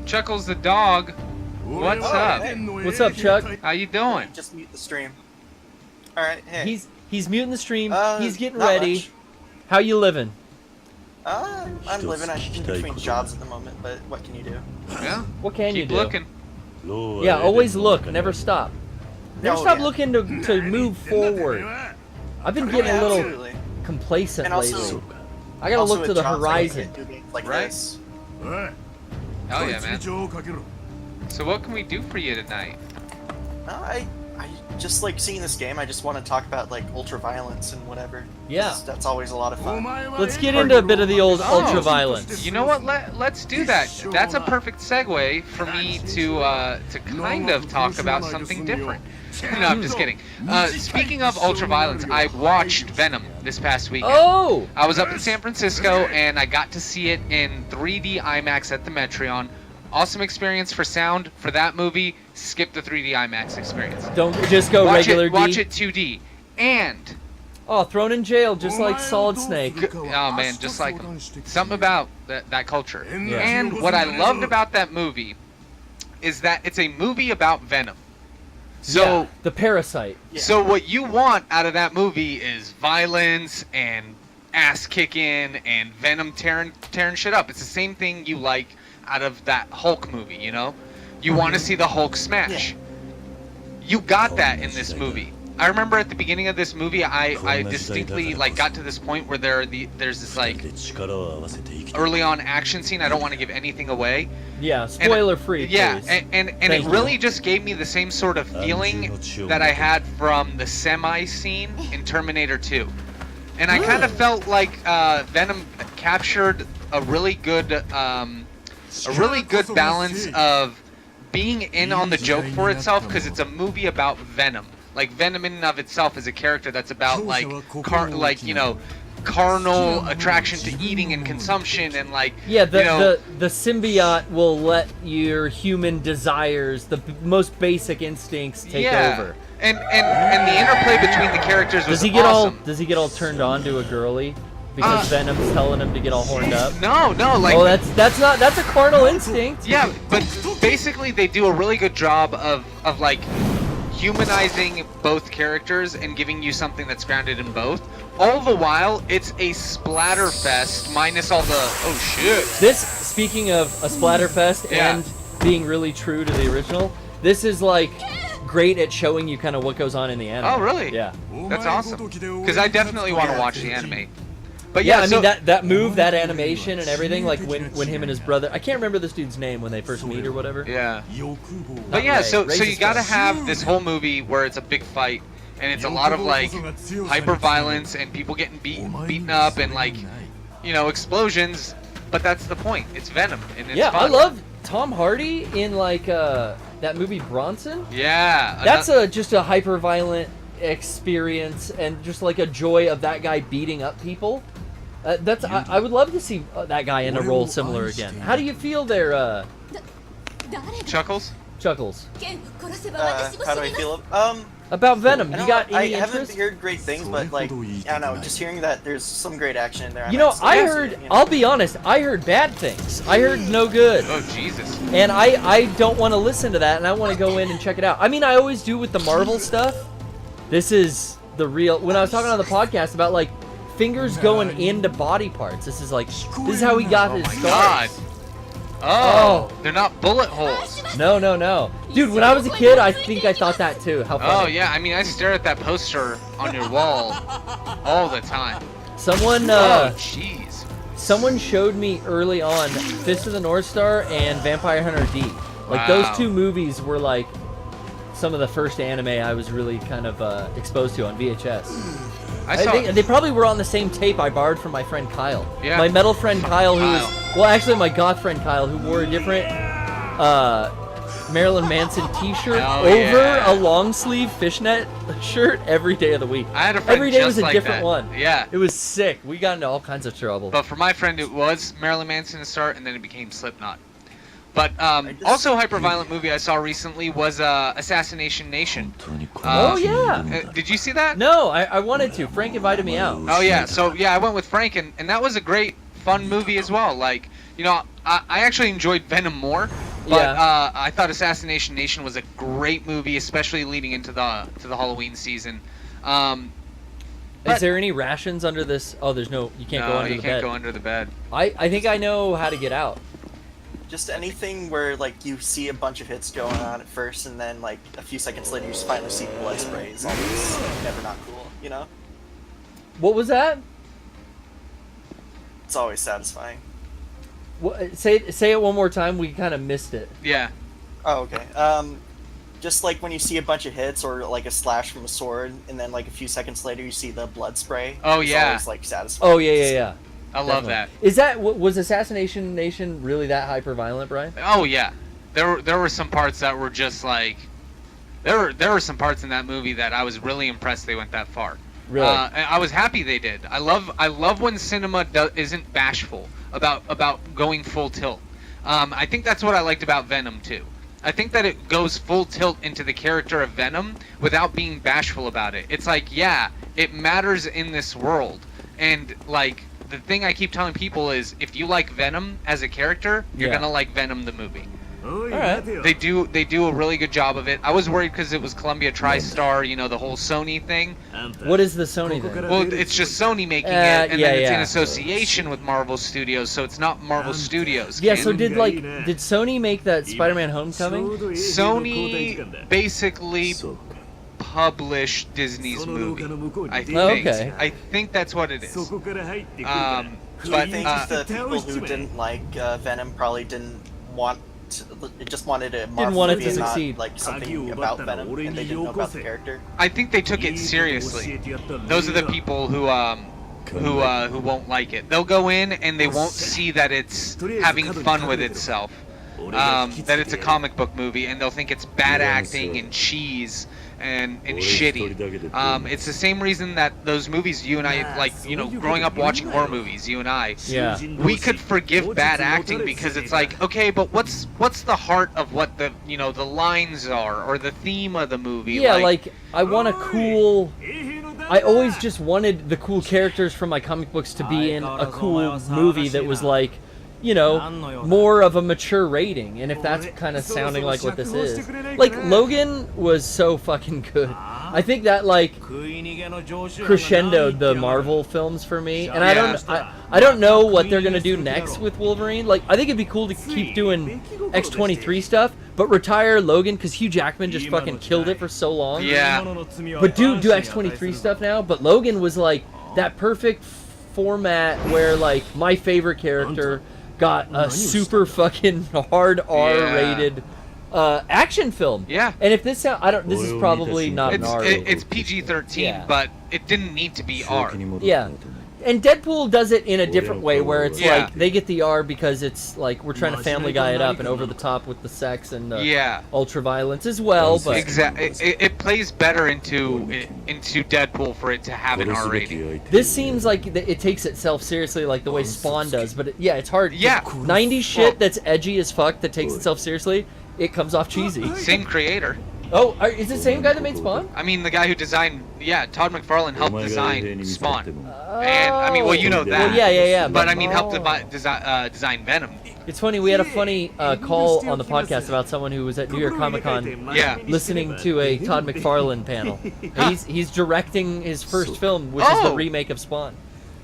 Chuckles the dog. What's up? Hey. What's up, Chuck? How you doing? Just mute the stream. Alright, hey. He's muting the stream. He's getting not ready. much. How you living? I'm living in between jobs at the moment, but what can you do? Yeah. What can you Keep do? looking. Yeah, always look. Never stop. Never Oh, stop yeah. looking to move forward. I've been getting a little Absolutely. complacent And also- lately. I gotta Also look with to the jobs, I horizon. can't do games like Right? this. Oh yeah, man. So what can we do for you tonight? I just like seeing this game. I just want to talk about like ultra violence and whatever. Yeah. That's always a lot of fun. Let's get into a bit of the old Oh. ultra violence. You know what? Let's do that. That's a perfect segue for me to kind of talk about something different. No, I'm just kidding. Speaking of ultraviolence, I watched Venom this past weekend. Oh! I was up in San Francisco and I got to see it in 3D IMAX at the Metreon. Awesome experience for sound for that movie. Skip the 3D IMAX experience. Don't just go Watch regular it. Watch D. it 2D. And Oh, thrown in jail just like Solid Snake. oh man, just like something about that culture. Yeah. And what I loved about that movie is that it's a movie about Venom. So. Yeah, the parasite. Yeah. So what you want out of that movie is violence and ass kicking and Venom tearing shit up. It's the same thing you like out of that Hulk movie, you know? You want to see the Hulk smash. You got that in this movie. I remember at the beginning of this movie, I distinctly like got to this point where there's this like early on action scene. I don't want to give anything away. Yeah, spoiler free. Yeah, please. and Thank it you. really just gave me the same sort of feeling that I had from the semi scene in Terminator 2. And I kind of felt like Venom captured a really good balance of being in on the joke for itself, because it's a movie about Venom. Like Venom in and of itself is a character that's about like carnal attraction to eating and consumption and like Yeah, the the symbiote will let your human desires, the most basic instincts, take over. And the interplay between the characters was Does he get awesome. Does he get all turned on to a girly because Venom's telling him to get all horned up? No, like Oh, that's a carnal instinct. yeah, but basically they do a really good job of like humanizing both characters and giving you something that's grounded in both. All the while, it's a splatterfest minus all the oh shit. This, speaking of a splatterfest Yeah. and being really true to the original, this is like great at showing you kind of what goes on in the anime. Oh really? Yeah. That's awesome. Because I definitely want to watch the anime. But Yeah, yeah, I so, mean that move, that animation, and everything. Like when him and his brother, I can't remember this dude's name when they first meet or whatever. yeah. Not But yeah, Ray. so Ray's you his gotta friend. have this whole movie where it's a big fight, and it's a lot of like hyper violence and people getting beaten up and like, you know, explosions. But that's the point. It's Venom, and it's Yeah, fun. I love Tom Hardy in like that movie Bronson. Yeah. That's just a hyper violent experience and just like a joy of that guy beating up people. I would love to see that guy in a role similar again. How do you feel there, Chuckles. Chuckles? How do I feel? About Venom, I you don't got know, I any haven't interest? heard great things, but like, I don't know, just hearing that there's some great action in there. You know, I might heard, see it, you know. I'll be honest, I heard bad things. I heard no good. Oh Jesus. And I don't want to listen to that, and I want to go in and check it out. I mean, I always do with the Marvel stuff. This is the real, when I was talking on the podcast about like fingers going into body parts, this is how he got his My start. God. Oh, they're not bullet holes. No. Dude, when I was a kid, I think I thought that too. How funny. Oh yeah, I mean I stare at that poster on your wall all the time. Someone, Oh jeez. someone showed me early on Fist of the North Star and Vampire Hunter D. Like those Wow. two movies were like some of the first anime I was really kind of exposed to on VHS. I saw. They probably were on the same tape I borrowed from my friend Kyle. Yeah. My metal friend Kyle, who Kyle. was, well, actually my goth friend Kyle, who wore a different Marilyn Manson t-shirt Oh, over yeah. a long sleeve fishnet shirt every day of the week. I had a friend Every day just was a like different that. one. Yeah. It was sick. We got into all kinds of trouble. But for my friend, it was Marilyn Manson to start, and then it became Slipknot. But just- also, hyper-violent movie I saw recently was Assassination Nation. Oh, yeah. Did you see that? No, I wanted to. Frank invited me out. Oh yeah. So yeah, I went with Frank, and that was a great, fun movie as well. Like, You know, I actually enjoyed Venom more, but Yeah. I thought Assassination Nation was a great movie, especially leading into the Halloween season. Is But- there any rations under this? Oh, there's no. You can't go No, under you the can't bed. go under the bed. I think I know how to get out. Just anything where like you see a bunch of hits going on at first, and then like a few seconds later you just finally see blood spray. Is always never not cool, you know? What was that? It's always satisfying. Say it one more time. We kind of missed it. Yeah. Oh, okay. Just like when you see a bunch of hits or like a slash from a sword, and then like a few seconds later you see the blood spray. Oh, it's yeah. always like satisfying. Oh yeah. I love that. Is that was Assassination Nation really that hyper violent, Brian? Oh yeah, there were some parts that were just like, there were some parts in that movie that I was really impressed they went that far. Really? And I was happy they did. I love when cinema isn't bashful about going full tilt. I think that's what I liked about Venom too. I think that it goes full tilt into the character of Venom without being bashful about it. It's like, yeah, it matters in this world, and like. The thing I keep telling people is, if you like Venom as a character, you're Yeah. gonna like Venom the movie. Alright. They do a really good job of it. I was worried because it was Columbia TriStar, you know, the whole Sony thing. What is the Sony thing? Well, it's just Sony making it, and yeah, then it's in yeah. association with Marvel Studios, so it's not Marvel Studios. Yeah. kid. So did Sony make that Spider-Man Homecoming? Sony basically published Disney's movie. I think. Oh, okay. I think that's what it is. Do you But think the people who didn't like Venom probably didn't want just wanted a Marvel want it movie to and not succeed. like something about Venom, and they didn't know about the character? I think they took it seriously. Those are the people who won't like it. They'll go in and they won't see that it's having fun with itself. That it's a comic book movie, and they'll think it's bad acting and cheese and shitty. It's the same reason that those movies you and I like, you know, growing up watching horror movies, you and I, Yeah. we could forgive bad acting because it's like, okay, but what's the heart of what the, you know, the lines are or the theme of the movie? Yeah, like I want a cool. I always just wanted the cool characters from my comic books to be in a cool movie that was like, you know, more of a mature rating. And if that's kind of sounding like what this is, like Logan was so fucking good. I think that like crescendoed the Marvel films for me. And I don't know what they're gonna do next with Wolverine. Like I think it'd be cool to keep doing X-23 stuff, but retire Logan because Hugh Jackman just fucking killed it for so long. Yeah. But do X-23 stuff now. But Logan was like that perfect format where like my favorite character got a super fucking hard R-rated action film. Yeah. And if this sound, this is probably not an R. It's PG-13, Yeah. but it didn't need to be R. Yeah. And Deadpool does it in a different way where it's Yeah. like they get the R because it's like we're trying to Family Guy it up and over the top with the sex and the Yeah. ultra violence as well. But Exactly. It plays better into Deadpool for it to have an R rating. this seems like it takes itself seriously like the way Spawn does. But it's hard. Yeah. 90s shit that's edgy as fuck that takes itself seriously, it comes off cheesy. Same creator. Oh, is it the same guy that made Spawn? I mean, the guy who designed, Todd McFarlane helped design Spawn. Oh. And I mean, well, you know that. Well, yeah. But I mean, helped design Venom. It's funny, we had a funny call on the podcast about someone who was at New York Comic Con Yeah. listening to a Todd McFarlane panel. And he's directing his first film, which is the remake of Spawn.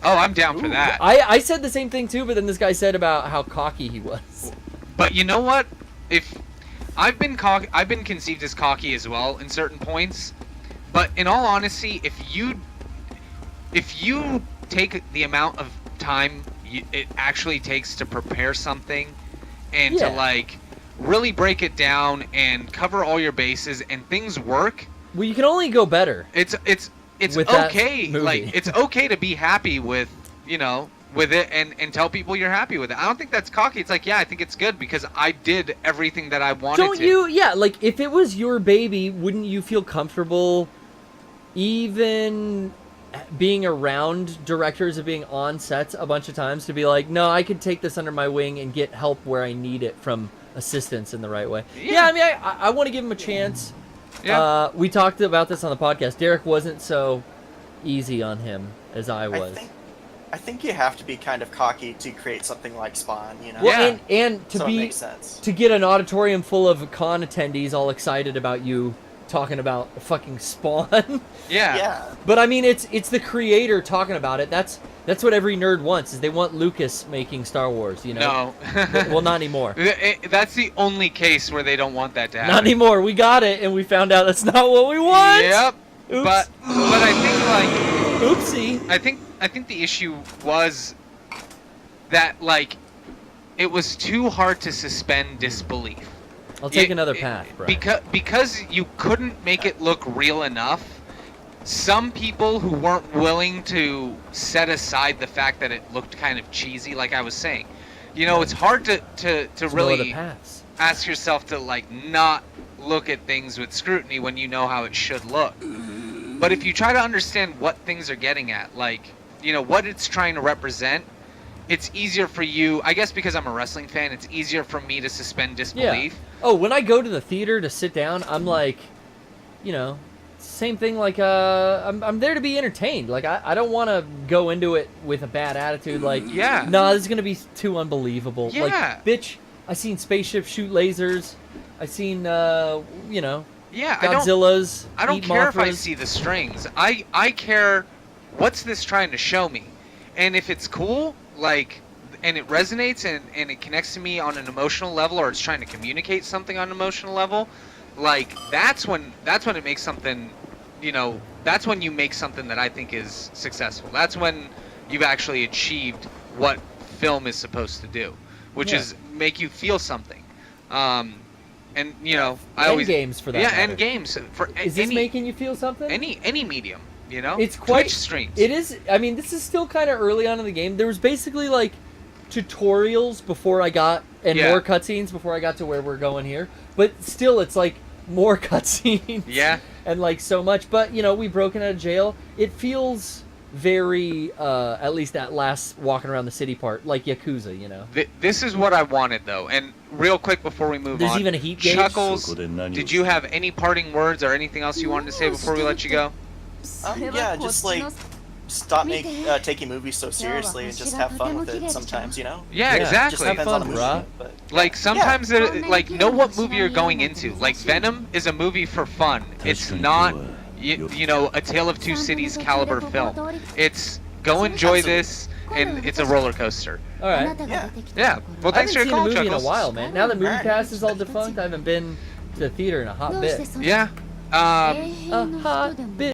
Oh, I'm down for that. I said the same thing too, but then this guy said about how cocky he was. But you know what? If I've been conceived as cocky as well in certain points, but in all honesty, if you take the amount of time it actually takes to prepare something and to like really break it down and cover all your bases and things work, Well, you can only go better. it's With that okay. movie. Like it's okay to be happy with, with it and tell people you're happy with it. I don't think that's cocky. It's like, I think it's good because I did everything that I wanted Don't to. you? Yeah, like if it was your baby, wouldn't you feel comfortable even being around directors and being on sets a bunch of times to be like, no, I could take this under my wing and get help where I need it from assistance in the right way. Yeah, I mean, I want to give him a chance. Yeah. We talked about this on the podcast. Derek wasn't so easy on him as I was. I think you have to be kind of cocky to create something like Spawn, you know? Well, Yeah. and to So it be makes sense. to get an auditorium full of con attendees all excited about you talking about fucking Spawn. Yeah. Yeah. But I mean, it's the creator talking about it. That's what every nerd wants. Is they want Lucas making Star Wars. You know? No. Well, not anymore. That's the only case where they don't want that to happen. Not anymore. We got it, and we found out that's not what we want. Yep. Oops. But I think like Oopsie. I think the issue was that like it was too hard to suspend disbelief. I'll take another path, bro. Because you couldn't make it look real enough. Some people who weren't willing to set aside the fact that it looked kind of cheesy, like I was saying, you know, it's hard to There's no other really paths. ask yourself to like not look at things with scrutiny when you know how it should look. But if you try to understand what things are getting at, like, you know, what it's trying to represent, it's easier for you, I guess because I'm a wrestling fan, it's easier for me to suspend disbelief. Oh, when I go to the theater to sit down, I'm like, you know, same thing. Like, I'm there to be entertained. Like, I don't want to go into it with a bad attitude. Like, Yeah. nah, this is gonna be too unbelievable. Yeah. Like, bitch, I seen spaceships shoot lasers. I seen, you know, Yeah, Godzillas. I don't eat care if I Mothras. see the strings. I care what's this trying to show me. And if it's cool, like, and it resonates and it connects to me on an emotional level, or it's trying to communicate something on an emotional level, like that's when it makes something, you know, that's when you make something that I think is successful. That's when you've actually achieved what film is supposed to do, which is make you feel something. And you know, I always games for that. yeah, matter. and games for Is this any making you feel something? any medium, you know. It's quite Twitch streams. It is. I mean, this is still kind of early on in the game. There was basically like tutorials before I got and Yeah. more cutscenes before I got to where we're going here. But still, it's like more cutscenes. Yeah. And like so much. But you know, we broken out of jail. It feels very, at least that last walking around the city part, like Yakuza. You know. This is what I wanted though, and real quick before we move There's on, even a heat gauge? Chuckles, did you have any parting words or anything else you wanted to say before we let you go? Yeah, just like stop taking movies so seriously and just have fun with it sometimes, you know? Yeah, Yeah, exactly. Just depends fun, on the movie, bruh. but Like sometimes like know what movie you're going into. Like Venom is a movie for fun. It's not you know, a Tale of Two Cities caliber film. It's go enjoy this, and it's a roller coaster. All right. Yeah. Well, I thanks haven't for your seen call, a movie in a Chuckles. while, man. Now that Movie Alright. Pass is all defunct, I haven't been to the theater in a hot bit. Yeah. A hot bit.